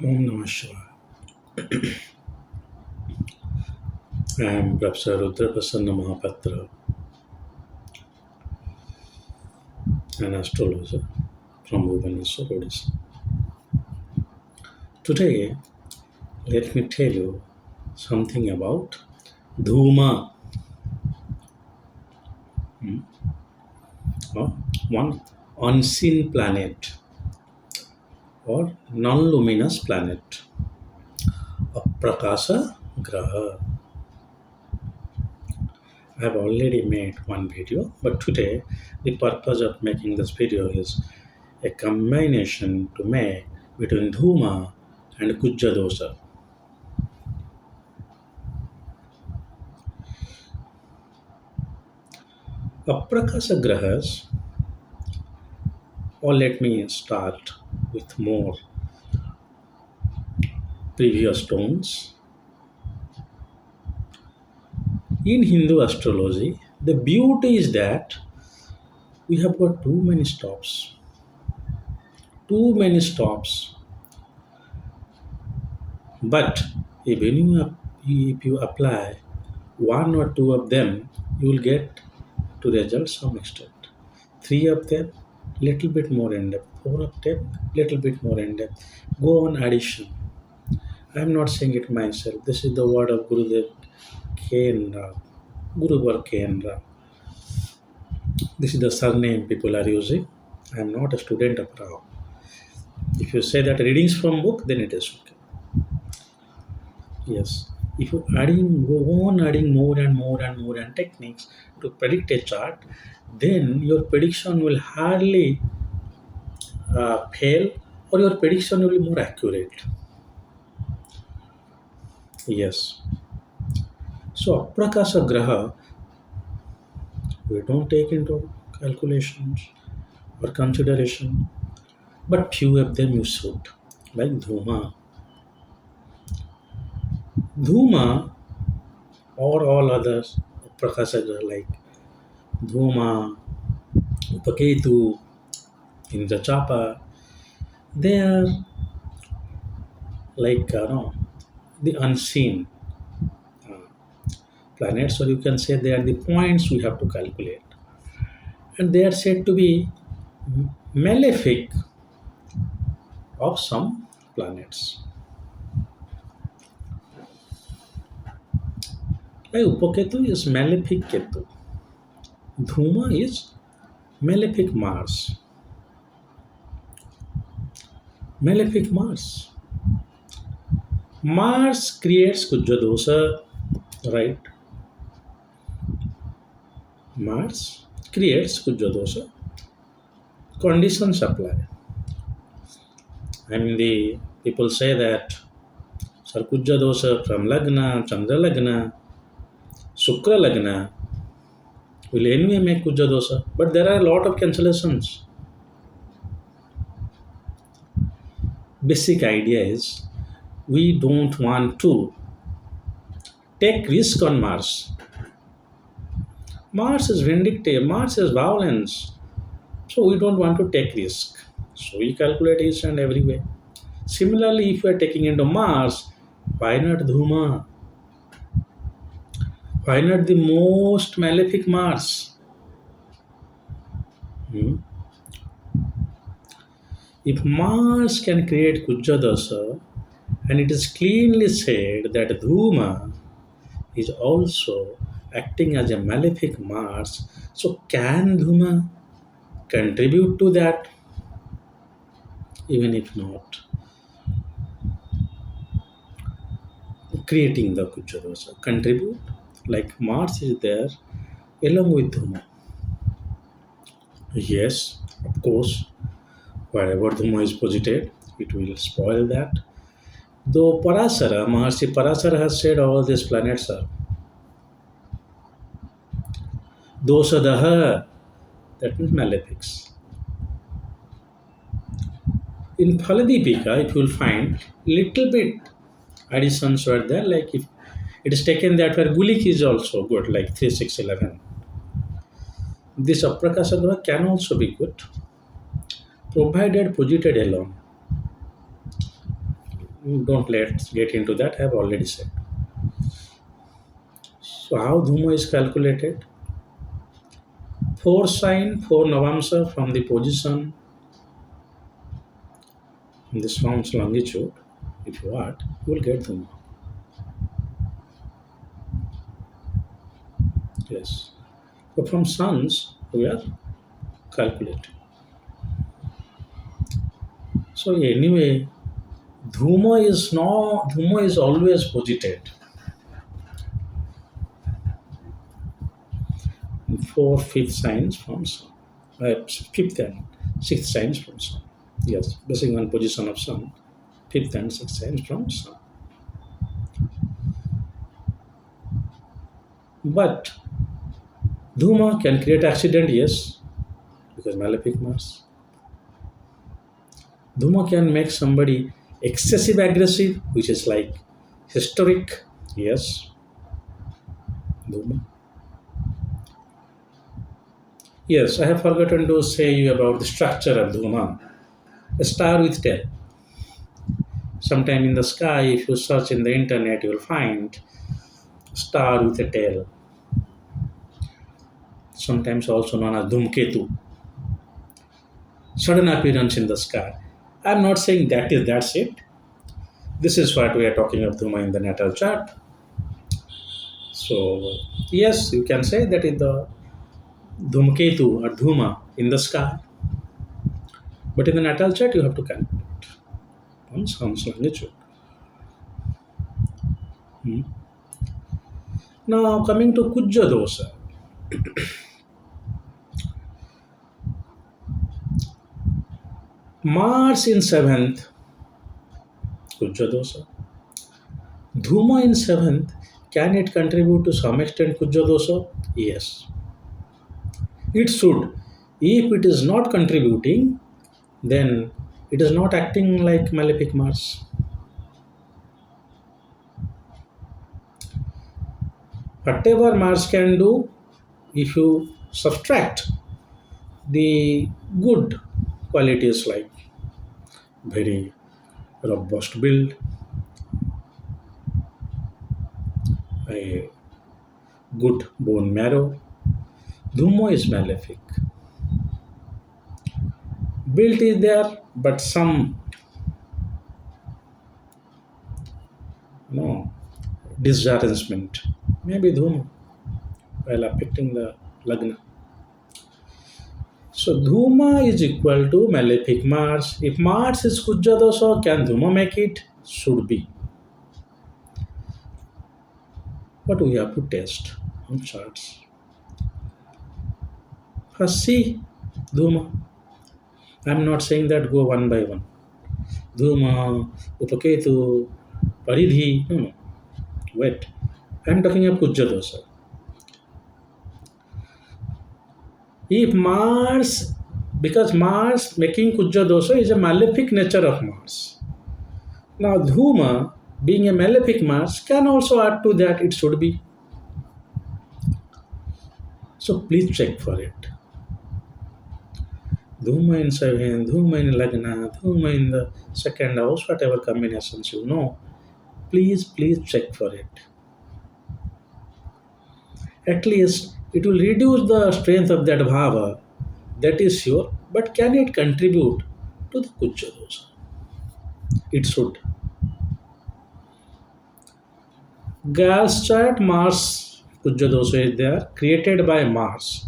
Om Namah Shivaya. I am Professor Rudramohapatra, an astrologer from Bhubaneswar, Odisha. Today, let me tell you something about Dhooma, or one unseen planet or non-luminous planet, a Prakasa Graha. I have already made one video, but today the purpose of making this video is a combination to make between Dhooma and Kuja Dosha. Aprakasa Grahas, or let me start with more previous tones. In Hindu astrology, the beauty is that we have got too many stops. Too many stops. But if you apply one or two of them, you will get to result some extent. Three of them, little bit more in depth. Four of them, little bit more in depth. Go on addition. I am not saying it myself. This is the word of Gurudev K. N. Rao. Guru Var K. N. Rao. This is the surname people are using. I am not a student of Rao. If you say that readings from book, then it is okay. Yes. If you go on adding more and more and more and techniques to predict a chart, then your prediction will hardly fail, or your prediction will be more accurate. Yes. So Aprakasa Graha, we don't take into calculations or consideration, but few of them you should, like Dhooma. Dhooma or all others, Prakasa Graha like Dhooma, Upaketu, Indrachapa, they are like no, the unseen planets, or you can say they are the points we have to calculate. And they are said to be malefic of some planets. Like Upaketu is malefic Ketu. Dhuma is malefic Mars. Malefic Mars. Mars creates Kuja Dosha, right? Mars creates Kuja Dosha. Conditions apply. I mean, the people say that Sir Kuja Dosha from Lagna, Chandra Lagna, Shukra Lagna will anyway make Kuja Dosha, but there are a lot of cancellations. Basic idea is we don't want to take risk on Mars. Mars is vindictive, Mars is violence. So we don't want to take risk. So we calculate each and every way. Similarly, if we are taking into Mars, why not Dhooma? Why not the most malefic Mars? Hmm? If Mars can create Kuja Dosha, and it is cleanly said that Dhooma is also acting as a malefic Mars, so can Dhooma contribute to that? Even if not, creating the Kuja Dosha, contribute like Mars is there along with Dhooma. Yes, of course, wherever Dhooma is posited, it will spoil that. Though Maharshi Parasara has said all these planets are dosadaha, that means malefics. In Phaladipika, if you will find little bit additions were there, like if it is taken that where Gulik is also good, like 3, 6, 11. This Aprakasa Graha can also be good, provided posited alone. Don't let's get into that. I have already said. So how Dhooma is calculated? 4 sine, 4 Navamsa from the position in this form's longitude. If you want, you will get Dhooma. Yes. But from suns, we are calculating. So anyway, Dhooma is always posited. 4 fifth signs from sun. Fifth and sixth signs from sun. Yes, basing on position of sun, fifth and sixth signs from sun. But Dhooma can create accident, yes, because malefic Mars. Dhooma can make somebody excessive aggressive, which is like historic, yes, Dhooma. Yes, I have forgotten to say you about the structure of Dhooma. A star with tail. Sometime in the sky, if you search in the internet, you will find star with a tail, sometimes also known as Dhumketu, sudden appearance in the sky. I'm not saying that's it. This is what we are talking of Dhuma in the natal chart. So yes, you can say that is the Dhumketu or Dhuma in the sky. But in the natal chart, you have to calculate on sun's longitude. Hmm. Now coming to Kuja Dosha. Mars in seventh, Kuja Dosha. Dhuma in seventh, can it contribute to some extent Kuja Dosha? Yes. It should. If it is not contributing, then it is not acting like malefic Mars. Whatever Mars can do, if you subtract the good qualities like very robust build, a good bone marrow, Dhummo is malefic. Built is there, but some no disarrangement. Maybe Dhummo while affecting the Lagna. So Dhuma is equal to malefic Mars. If Mars is Kuja dosha, can Dhuma make it? Should be. But we have to test on charts. First see Dhuma. I'm not saying that go one by one. Dhuma, Upaketu, Paridhi. No, no. Wait. I'm talking of Kuja dosha. If Mars, because Mars making Kuja dosha is a malefic nature of Mars. Now Dhuma, being a malefic Mars, can also add to that it should be. So please check for it. Dhuma in 7, Dhuma in Lagna, Dhuma in the second house, whatever combinations you know, please check for it. At least it will reduce the strength of that bhava, that is sure, but can it contribute to the Kuja dosha? It should. Girls chart Mars Kuja dosha is there, created by Mars.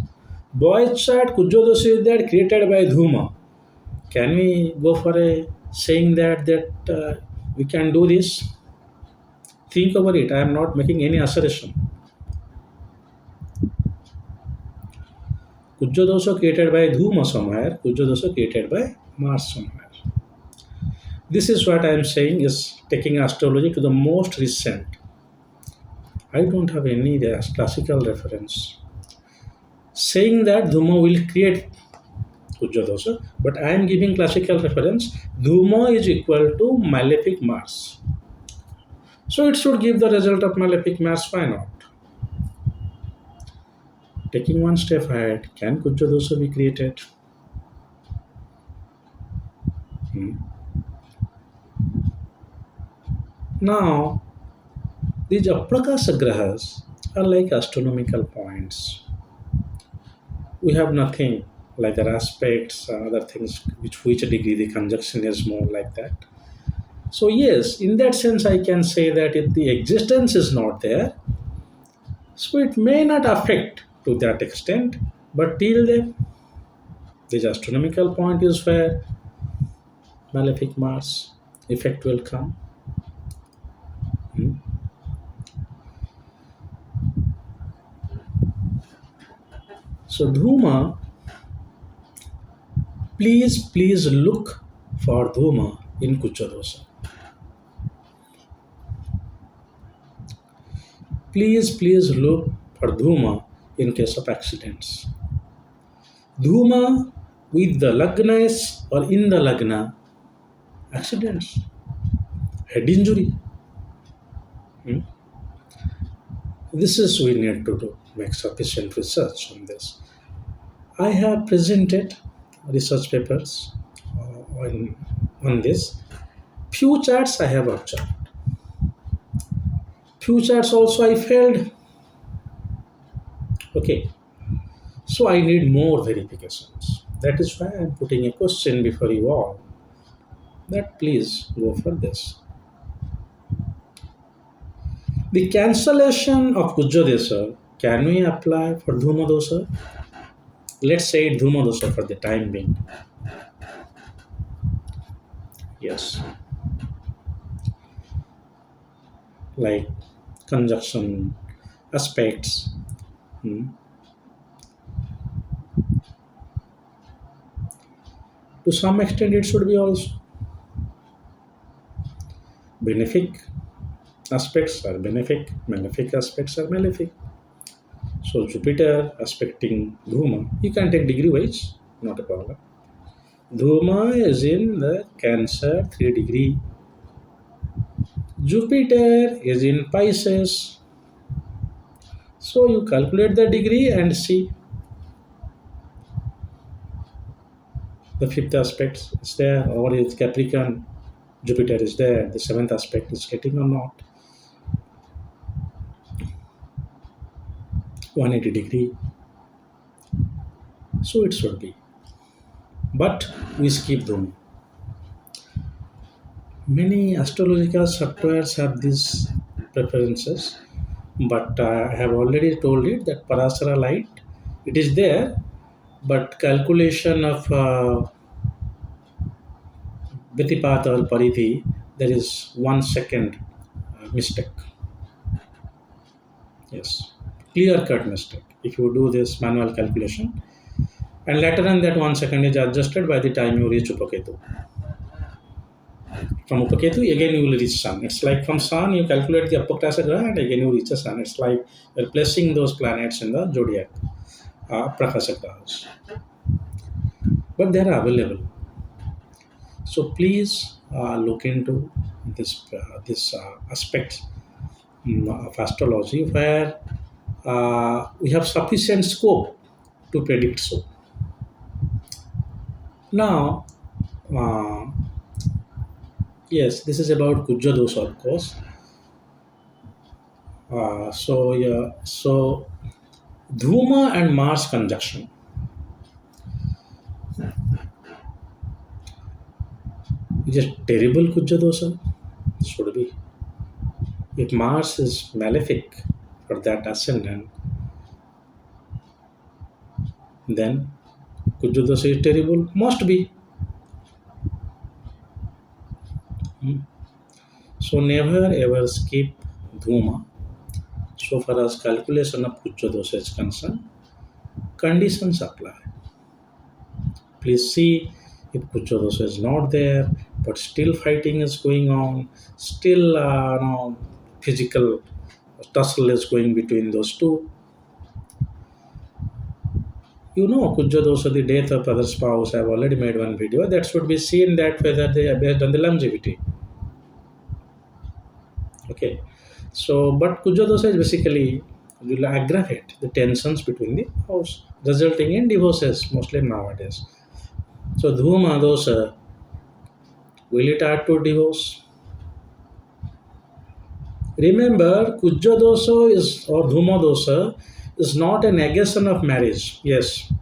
Boys chart Kuja dosha is there, created by Dhuma. Can we go for a saying that we can do this? Think over it. I am not making any assertion. Kuja dosha created by Dhuma somewhere, Kuja dosha created by Mars somewhere. This is what I am saying is taking astrology to the most recent. I don't have any classical reference saying that Dhuma will create Kuja dosha, but I am giving classical reference. Dhuma is equal to malefic Mars. So it should give the result of malefic Mars. Why not? Taking one step ahead, can Kuja dosha be created? Hmm. Now, these aprakasa grahas are like astronomical points. We have nothing like their aspects and other things which degree the conjunction is more like that. So yes, in that sense I can say that if the existence is not there, so it may not affect to that extent, but till then this astronomical point is where malefic Mars effect will come. Hmm. So Dhooma, please look for Dhooma in Kuja Dosha. Please look for Dhooma in case of accidents. Dhooma with the lagnas or in the lagna, accidents, head injury. Hmm. This is we need to do, make sufficient research on this. I have presented research papers on this. Few charts I have observed. Few charts also I failed. Okay, so I need more verifications. That is why I am putting a question before you all. That please go for this. The cancellation of Kuja Dosha, can we apply for Dhooma Dosha? Let's say Dhooma Dosha for the time being. Yes, like conjunction aspects. Hmm. To some extent, it should be also benefic aspects are benefic, malefic aspects are malefic. So Jupiter aspecting Dhooma, you can take degree wise, not a problem. Dhooma is in the Cancer 3 degree. Jupiter is in Pisces. So you calculate the degree and see the fifth aspect is there, or is Capricorn, Jupiter is there, the seventh aspect is getting or not. 180 degree. So it should be. But we skip them. Many astrological softwares have these preferences, but I have already told it that Parasara light, it is there, but calculation of Vitipat or Parithi, there is 1 second mistake. Yes, clear cut mistake. If you do this manual calculation, and later on that 1 second is adjusted by the time you reach Upaketu. From Upaketu, again you will reach Sun. It's like from Sun, you calculate the Apokrasa Graha and again you reach the Sun. It's like you're placing those planets in the zodiac, Prakasa Grahas. But they are available. So please look into this aspect of astrology where we have sufficient scope to predict so. Now, uh, yes, this is about Kuja Dosha, of course. So Dhooma and Mars conjunction. It is terrible Kuja Dosha. Should be. If Mars is malefic for that ascendant, then Kuja Dosha is terrible. Must be. Hmm. So never ever skip Dhooma. So far as calculation of Kuja Dosha is concerned, conditions apply. Please see if Kuja Dosha is not there, but still fighting is going on, still physical tussle is going between those two. You know, Kuja Dosha, the death of other spouse, I've already made one video. That should be seen that whether they are based on the longevity. Okay. So, but Kuja Dosha is basically will aggravate the tensions between the house, resulting in divorces mostly nowadays. So, Dhooma Dosha, will it add to divorce? Remember, Kuja Dosha is or Dhooma Dosha is not a negation of marriage. Yes,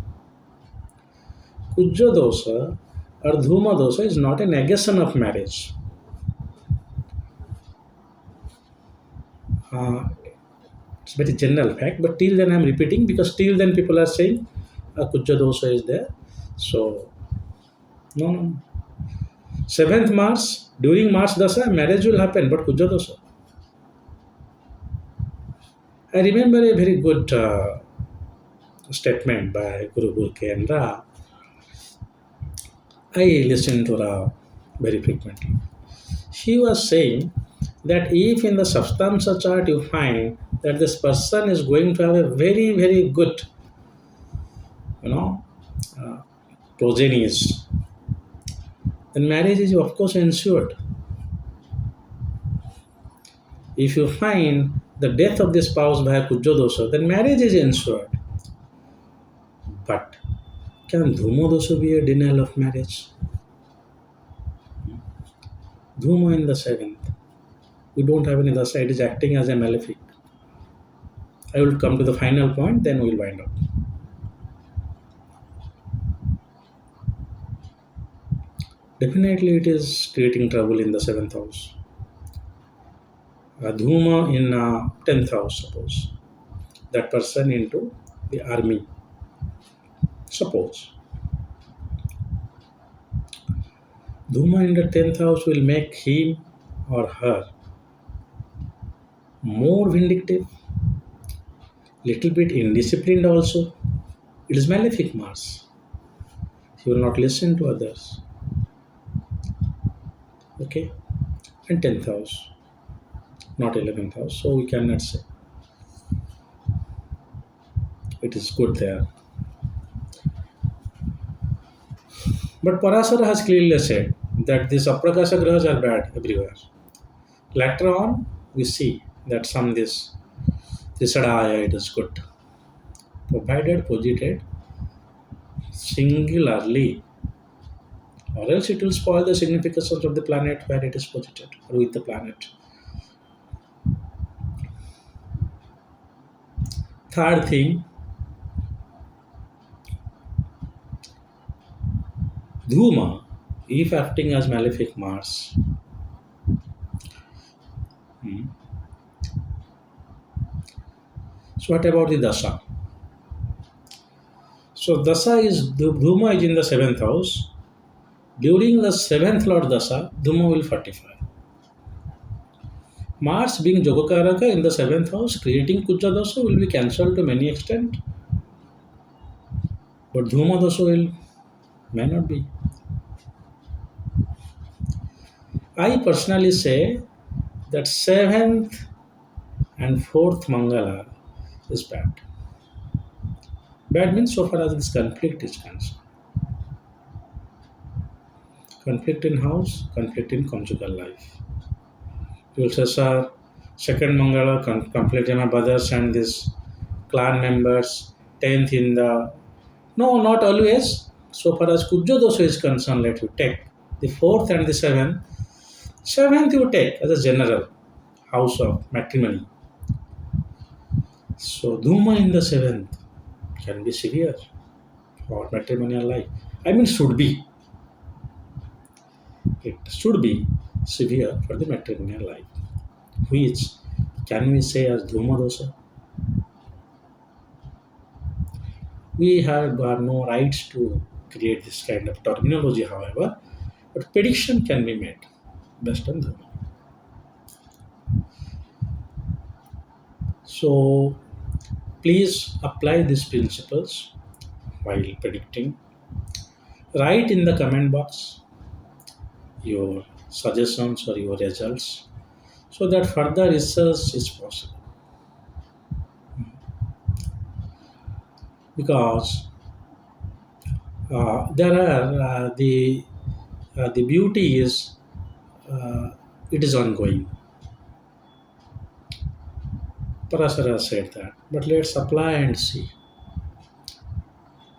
Kuja Dosha or Dhooma Dosha is not a negation of marriage. Uh, it's very general fact, but till then I'm repeating because till then people are saying Kuja Dosha is there. So, no, no. 7th Mars, during Mars Dasha, marriage will happen, but Kuja Dosha. I remember a very good statement by Guru Gurke and Ra. I listen to Ra very frequently. He was saying that if in the substantia chart you find that this person is going to have a very, very good, you know, uh, progenies, then marriage is of course ensured. If you find the death of the spouse by Kuja Dosha, then marriage is ensured. But can Dhuma Dosha be a denial of marriage? Dhuma in the 7th. We don't have any Dasa, it is acting as a malefic. I will come to the final point, then we will wind up. Definitely, it is creating trouble in the 7th house. Dhuma in 10th house, suppose. That person into the army. Suppose. Dhuma in the 10th house will make him or her more vindictive, little bit indisciplined also. It is malefic Mars. He will not listen to others. Okay? And 10th house, not 11th house. So we cannot say it is good there. But Parasara has clearly said that these Aprakasha grahas are bad everywhere. Later on, we see that some this Trisadaya it is good. Provided posited singularly, or else it will spoil the significance of the planet where it is posited or with the planet. Third thing, Dhuma, if acting as malefic Mars, hmm, so what about the Dasha? So Dasha is Dhuma is in the 7th house. During the 7th Lord Dasha, Dhuma will fortify. Mars being Jogakaraka in the 7th house, creating Kuja Dosha will be cancelled to many extent. But Dhuma Dosha will may not be. I personally say that 7th and 4th Mangala is bad. Bad means so far as this conflict is concerned. Conflict in house, conflict in conjugal life. You will say, sir, 2nd Mangala, conflict in my brothers and this clan members, 10th in the. No, not always. So far as Kuja Dosha is concerned, let you take the 4th and the 7th. 7th you take as a general house of matrimony. So Dhuma in the 7th can be severe for matrimonial life. I mean, should be. It should be severe for the matrimonial life. Which can we say as Dhuma Dosha? We have got no rights to create this kind of terminology, however, but prediction can be made based on Dhuma. So please apply these principles while predicting. Write in the comment box your suggestions or your results so that further research is possible. Because there are the beauty is it is ongoing. Parasara said that, but let's apply and see.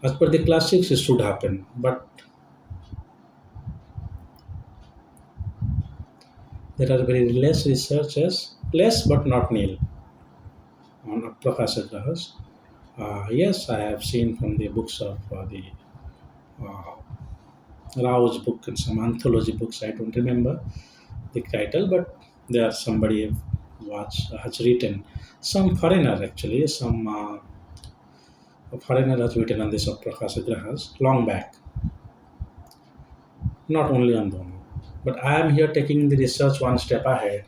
As per the classics, it should happen, but there are very less researchers Less but not nil on Prakashagrahas. Yes, I have seen from the books of the uh, Rao's book and some anthology books. I don't remember the title, but there somebody has written, some foreigner actually, some a foreigner has written on this of Prakashagrahas long back, not only on Dhooma. But I am here taking the research one step ahead.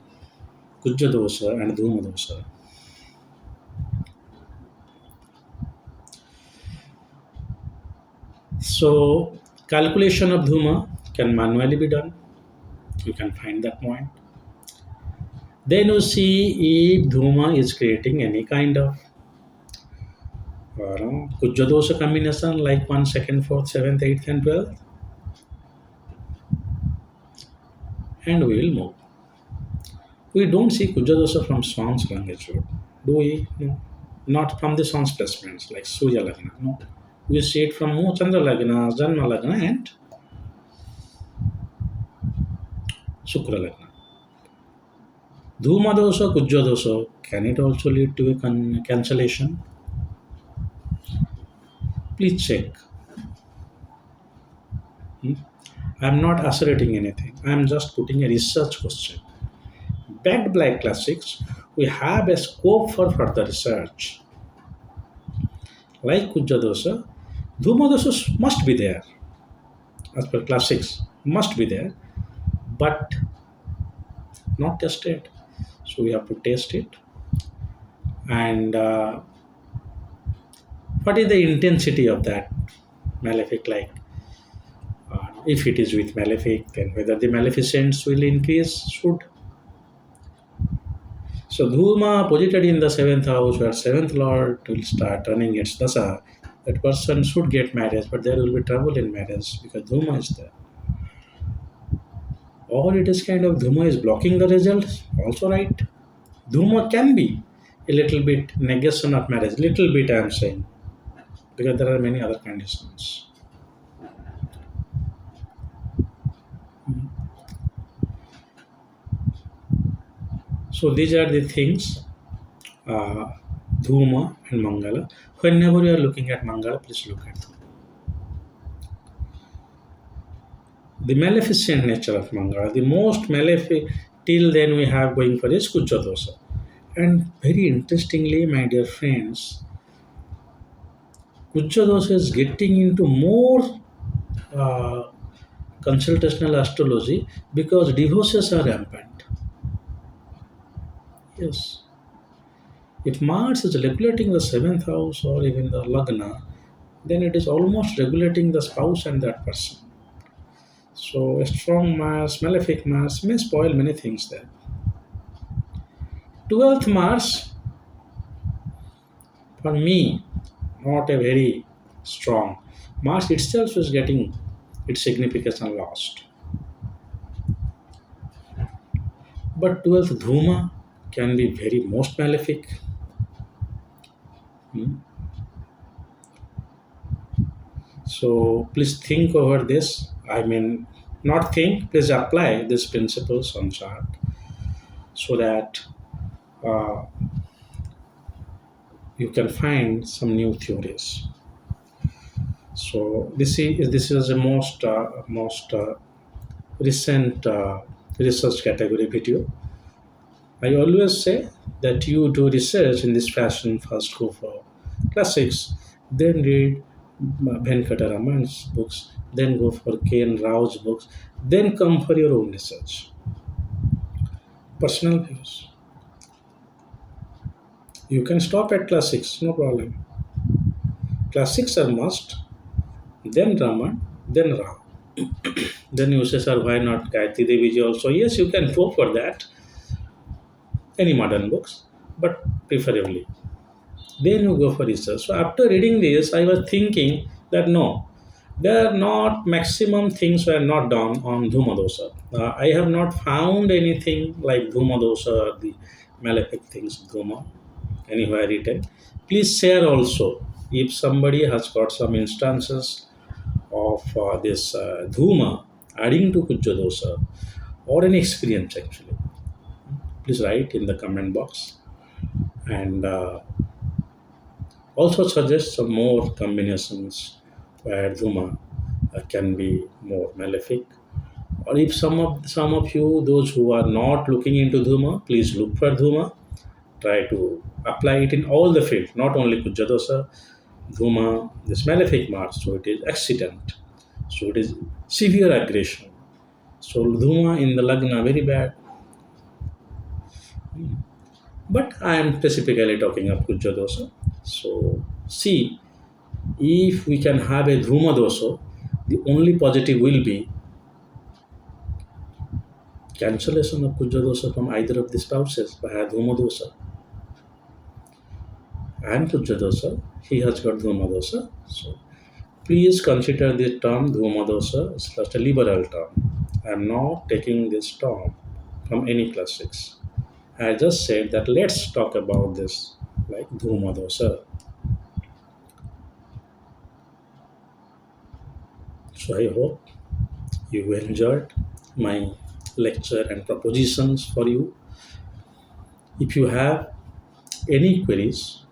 Kuja Dosha and Dhooma Dosha. So calculation of Dhooma can manually be done. You can find that point. Then you see if Dhooma is creating any kind of Kuja Dosha combination like 1, 2nd, 4th, 7th, 8th, and 12th, and we will move. We don't see Kuja Dosha from Swan's longitude, do we? No. Not from the Swan's placements like Surya Lagna. No. We see it from Mo Chandra Lagna, Janma Lagna, and Shukra Lagna. Dhooma Dosha, Kuja Dosha, can it also lead to a cancellation? Please check. Hmm? I am not asserting anything. I am just putting a research question. Backed by classics, we have a scope for further research. Like Kuja Dosha, Dhooma Dosha must be there, as per classics, must be there, but not tested. So we have to test it. And what is the intensity of that malefic like? If it is with malefic, then whether the maleficence will increase, should. So Dhooma posited in the seventh house, where seventh lord will start running its dasa. That person should get marriage, but there will be trouble in marriage because Dhooma is there. Or it is kind of Dhooma is blocking the results, also right. Dhooma can be a little bit negation of marriage, little bit I am saying, because there are many other conditions. So these are the things, uh, Dhooma and Mangala. Whenever you are looking at Mangala, please look at Dhooma. The maleficent nature of Mangala, the most malefic till then we have going for is Kuja Dosha. And very interestingly, my dear friends, Kuja Dosha is getting into more uh, consultational astrology because divorces are rampant. Yes. If Mars is regulating the seventh house or even the Lagna, then it is almost regulating the spouse and that person. So a strong Mars, malefic Mars may spoil many things there. 12th Mars, for me, not a very strong. Mars itself is getting its significance lost. But 12th Dhooma can be very most malefic. Hmm. So please think over this. I mean, not think, please apply these principles on chart so that uh, you can find some new theories. So this is the most recent research category video. I always say that you do research in this fashion. First go for classics, then read Venkataraman's books, then go for K. N. Rao's books, then come for your own research. Personal views. You can stop at classics, no problem. Classics are must, then Raman, then Rao. Then you say, sir, why not Gayatri Devi ji also? Yes, you can go for that. Any modern books, but preferably. Then you go for research. So after reading this, I was thinking that no, there are not maximum things were not done on Dhooma Dosha. I have not found anything like Dhooma Dosha or the malefic things Dhooma anywhere written. Please share also if somebody has got some instances of this Dhooma adding to Kuja Dosha or any experience actually. please write in the comment box. And also suggest some more combinations where Dhooma can be more malefic. Or if some of you, those who are not looking into Dhooma, please look for Dhooma. Try to apply it in all the field, not only Kuja Dosha, Dhooma, this malefic marks. So it is accident. So it is severe aggression. So Dhooma in the Lagna very bad. But I am specifically talking of Kuja Dosha. So see, if we can have a Dhooma Dosha, the only positive will be cancellation of Kuja Dosha from either of the spouses by a Dhooma Dosha. And Kuja Dosha, he has got Dhooma Dosha. So please consider the term Dhooma Dosha as just a liberal term. I am not taking this term from any classics. I just said that let's talk about this like Dhooma Dosha. So I hope you enjoyed my lecture and propositions for you. If you have any queries,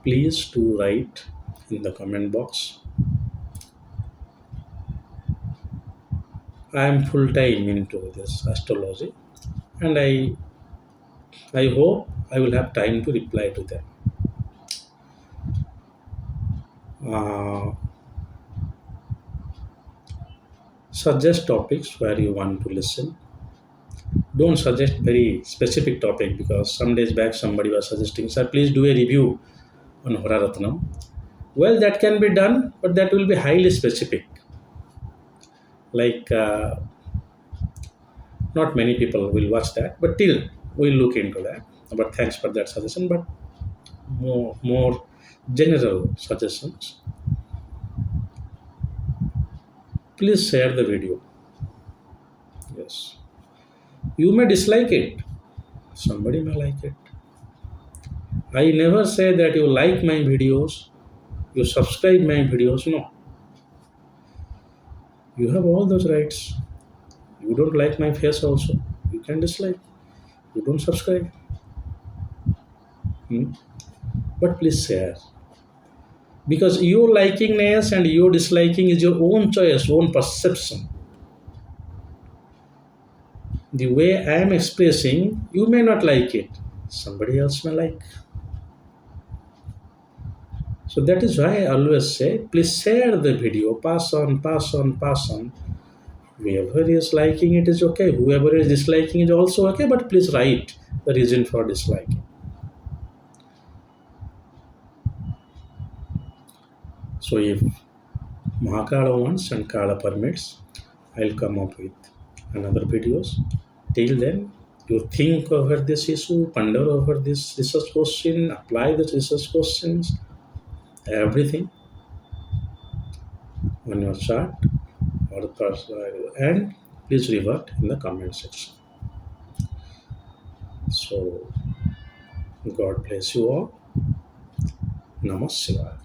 please do write in the comment box. I am full time into this astrology, and I hope I will have time to reply to them. Uh, Suggest topics where you want to listen. Don't suggest very specific topic, because some days back somebody was suggesting, sir, please do a review on Horaratnam. Well, that can be done, but that will be highly specific. Like not many people will watch that, but still we'll look into that. But thanks for that suggestion. But more general suggestions. Please share the video. Yes, you may dislike it. Somebody may like it. I never say that you like my videos, you subscribe my videos. No, you have all those rights. You don't like my face also, you can dislike. You don't subscribe. Hmm? But please share, because your likingness and your disliking is your own choice, own perception. The way I am expressing, you may not like it, somebody else may like. So that is why I always say, please share the video, pass on, pass on, pass on. Whoever is liking it is okay, whoever is disliking is also okay, but please write the reason for disliking. So if Mahakala wants and Kala permits, I'll come up with another videos. Till then, you think over this issue, ponder over this research question, apply the research questions, everything on your chart or and please revert in the comment section. So God bless you all. Namaste.